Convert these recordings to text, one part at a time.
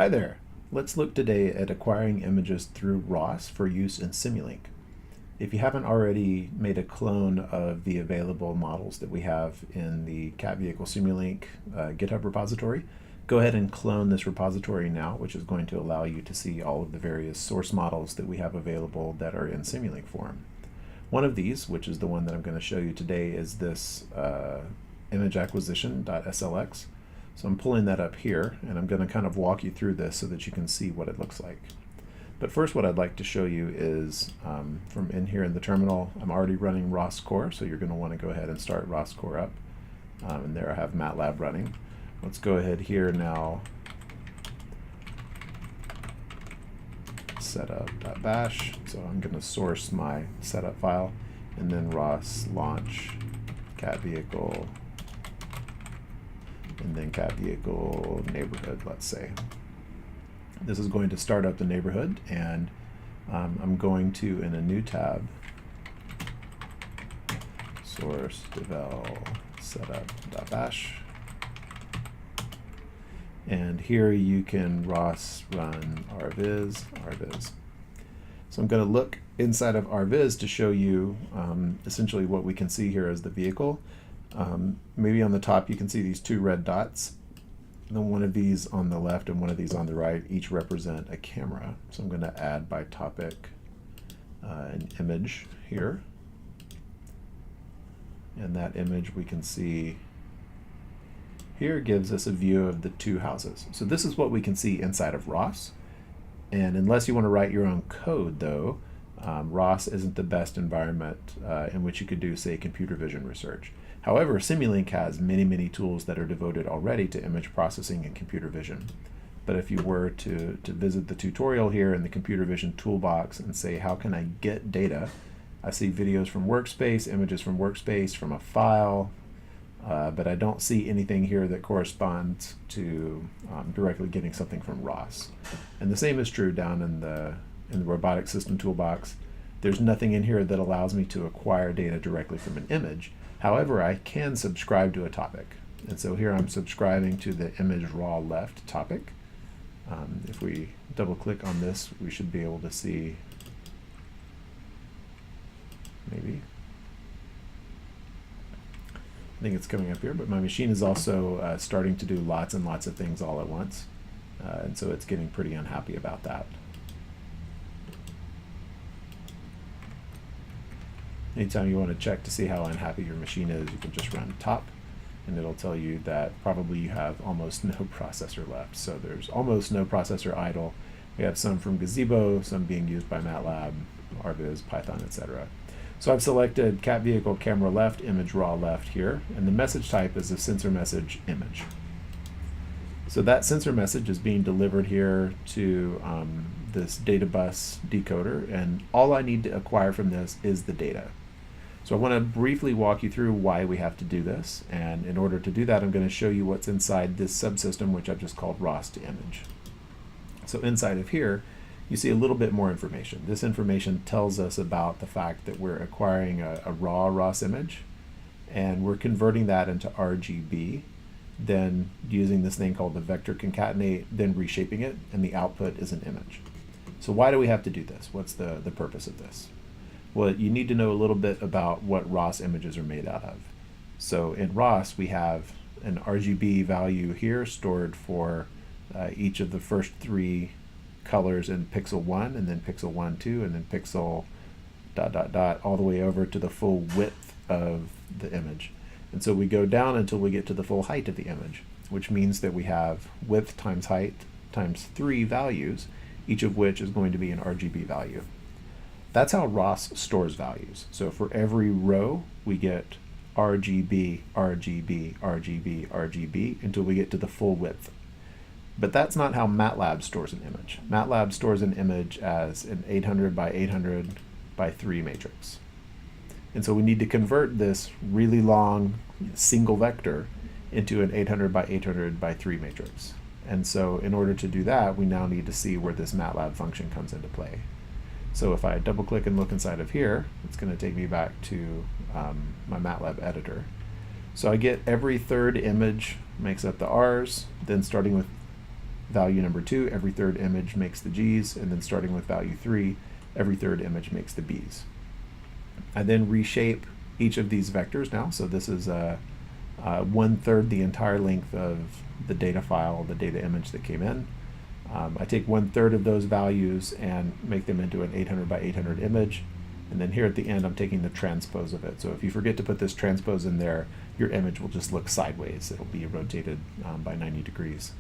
Hi there. Let's look today at acquiring images through ROS for use in Simulink. If you haven't already made a clone of the available models that we have in the Cat Vehicle Simulink GitHub repository, go ahead and clone this repository now, which is going to allow you to see all of the various source models that we have available that are in Simulink form. One of these, which is the one that I'm going to show you today, is this image acquisition.slx. So I'm pulling that up here, and I'm going to kind of walk you through this so that you can see what it looks like. But first, what I'd like to show you is from in here in the terminal, I'm already running ROS core, so you're going to want to go ahead and start ROS core up. And there I have MATLAB running. Let's go ahead here now, setup.bash. So I'm going to source my setup file, and then ROS launch cat vehicle, and then cat vehicle neighborhood, let's say. This is going to start up the neighborhood, and I'm going to, in a new tab, source devel setup.bash. And here you can ROS run rviz. So I'm going to look inside of rviz to show you essentially what we can see here as the vehicle. Maybe on the top you can see these two red dots. And then one of these on the left and one of these on the right each represent a camera. So I'm going to add by topic an image here. And that image we can see here gives us a view of the two houses. So this is what we can see inside of ROS. And unless you want to write your own code, though, ROS isn't the best environment in which you could do, say, computer vision research. However, Simulink has many tools that are devoted already to image processing and computer vision. But if you were to visit the tutorial here in the computer vision toolbox and say, how can I get data? I see videos from Workspace, images from Workspace, from a file, but I don't see anything here that corresponds to directly getting something from ROS. And the same is true down in the robotic system toolbox. There's nothing in here that allows me to acquire data directly from an image. However, I can subscribe to a topic. And so here I'm subscribing to the image raw left topic. If we double click on this, we should be able to see, maybe. I think it's coming up here, but my machine is also starting to do lots and lots of things all at once. And so it's getting pretty unhappy about that. Anytime you want to check to see how unhappy your machine is, you can just run top, and it'll tell you that probably you have almost no processor left. So there's almost no processor idle. We have some from Gazebo, some being used by MATLAB, rviz, Python, etc. So I've selected cat vehicle camera left, image raw left here, and the message type is a sensor message image. So that sensor message is being delivered here to this data bus decoder, and all I need to acquire from this is the data. So I want to briefly walk you through why we have to do this, and in order to do that I'm going to show you what's inside this subsystem, which I've just called ROS to image. So inside of here you see a little bit more information. This information tells us about the fact that we're acquiring a raw ROS image, and we're converting that into RGB, then using this thing called the vector concatenate, then reshaping it, and the output is an image. So why do we have to do this? What's the purpose of this? Well, you need to know a little bit about what ROS images are made out of. So in ROS, we have an RGB value here stored for each of the first three colors in pixel 1, and then pixel 1, 2, and then pixel ... all the way over to the full width of the image. And so we go down until we get to the full height of the image, which means that we have width times height times 3 values, each of which is going to be an RGB value. That's how ROS stores values. So for every row, we get RGB, RGB, RGB, RGB until we get to the full width. But that's not how MATLAB stores an image. MATLAB stores an image as an 800 by 800 by 3 matrix. And so we need to convert this really long single vector into an 800 by 800 by 3 matrix. And so in order to do that, we now need to see where this MATLAB function comes into play. So if I double click and look inside of here, it's going to take me back to my MATLAB editor. So I get every third image makes up the R's, then starting with value number 2, every third image makes the G's, and then starting with value 3, every third image makes the B's. I then reshape each of these vectors now, so this is 1/3 the entire length of the data file, the data image that came in. I take 1/3 of those values and make them into an 800 by 800 image, and then here at the end I'm taking the transpose of it. So if you forget to put this transpose in there, your image will just look sideways. It'll be rotated by 90 degrees.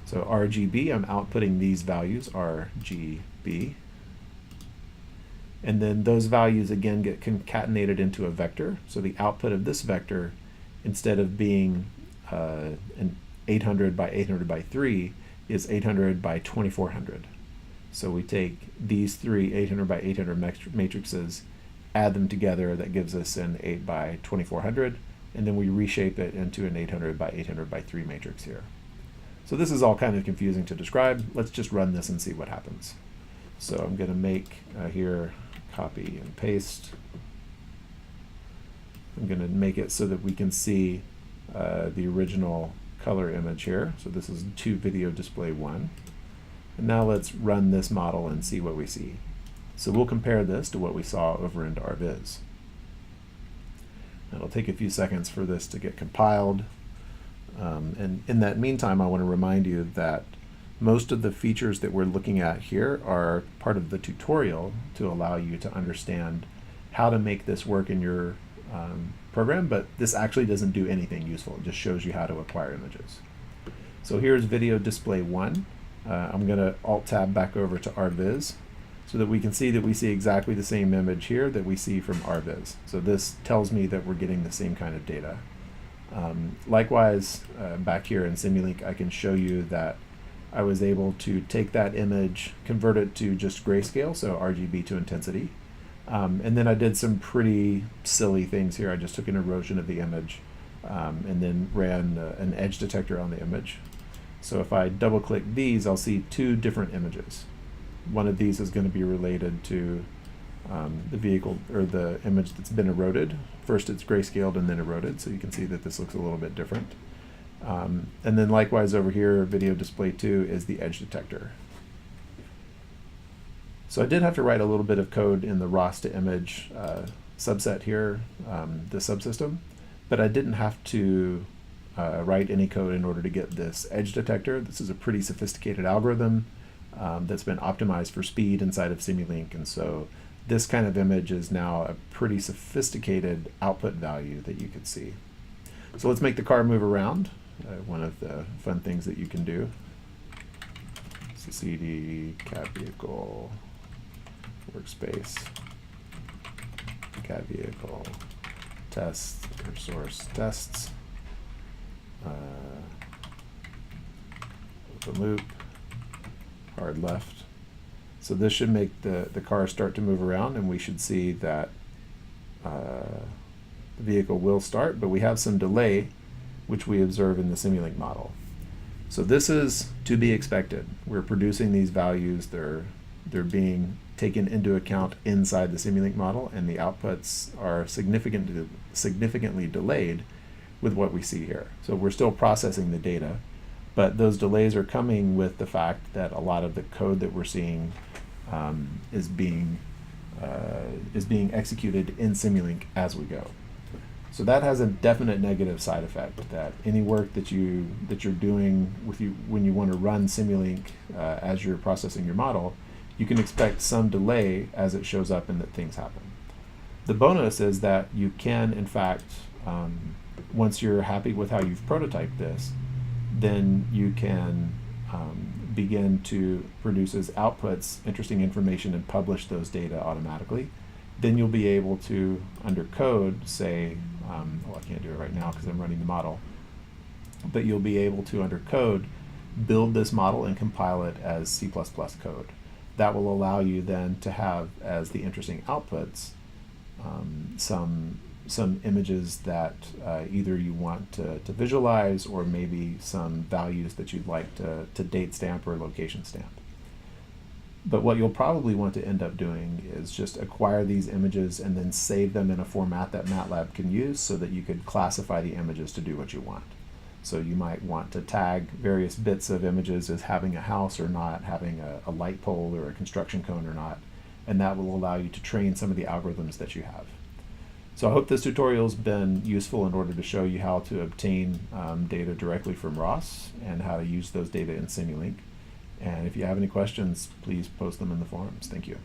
So RGB, I'm outputting these values, RGB. And then those values again get concatenated into a vector. So the output of this vector, instead of being an 800 by 800 by 3, is 800 by 2400. So we take these three 800 by 800 matrices, add them together, that gives us an 8 by 2400, and then we reshape it into an 800 by 800 by 3 matrix here. So this is all kind of confusing to describe. Let's just run this and see what happens. So I'm going to make here, copy and paste. I'm going to make it so that we can see the original color image here. So this is to video display 1. And now let's run this model and see what we see. So we'll compare this to what we saw over into RViz. It'll take a few seconds for this to get compiled. And in that meantime, I want to remind you that most of the features that we're looking at here are part of the tutorial to allow you to understand how to make this work in your program, but this actually doesn't do anything useful. It just shows you how to acquire images. So here's video display 1. I'm going to Alt-Tab back over to RViz so that we can see exactly the same image here that we see from RViz. So this tells me that we're getting the same kind of data. Likewise, back here in Simulink, I can show you that I was able to take that image, convert it to just grayscale, so RGB to intensity. And then I did some pretty silly things here. I just took an erosion of the image and then ran an edge detector on the image. So if I double click these, I'll see two different images. One of these is going to be related to the vehicle or the image that's been eroded. First it's grayscaled and then eroded, so you can see that this looks a little bit different. And then likewise over here, video display 2 is the edge detector. So I did have to write a little bit of code in the ROS to image subset here, the subsystem, but I didn't have to write any code in order to get this edge detector. This is a pretty sophisticated algorithm that's been optimized for speed inside of Simulink, and so this kind of image is now a pretty sophisticated output value that you could see. So let's make the car move around. One of the fun things that you can do. So CD, cat vehicle, workspace, cat vehicle, tests, or source tests, open loop, hard left. So this should make the car start to move around, and we should see that the vehicle will start, but we have some delay, which we observe in the Simulink model. So this is to be expected. We're producing these values, they're being taken into account inside the Simulink model, and the outputs are significantly delayed with what we see here. So we're still processing the data, but those delays are coming with the fact that a lot of the code that we're seeing is being executed in Simulink as we go. So that has a definite negative side effect, that any work that you're doing when you want to run Simulink as you're processing your model, you can expect some delay as it shows up and that things happen. The bonus is that you can, in fact, once you're happy with how you've prototyped this, then you can begin to produce as outputs interesting information and publish those data automatically. Then you'll be able to, under code, say, well, I can't do it right now because I'm running the model, but you'll be able to, under code, build this model and compile it as C++ code. That will allow you then to have, as the interesting outputs, some images that either you want to visualize, or maybe some values that you'd like to date stamp or location stamp. But what you'll probably want to end up doing is just acquire these images and then save them in a format that MATLAB can use so that you could classify the images to do what you want. So you might want to tag various bits of images as having a house or not, having a light pole or a construction cone or not, and that will allow you to train some of the algorithms that you have. So I hope this tutorial has been useful in order to show you how to obtain data directly from ROS and how to use those data in Simulink. And if you have any questions, please post them in the forums. Thank you.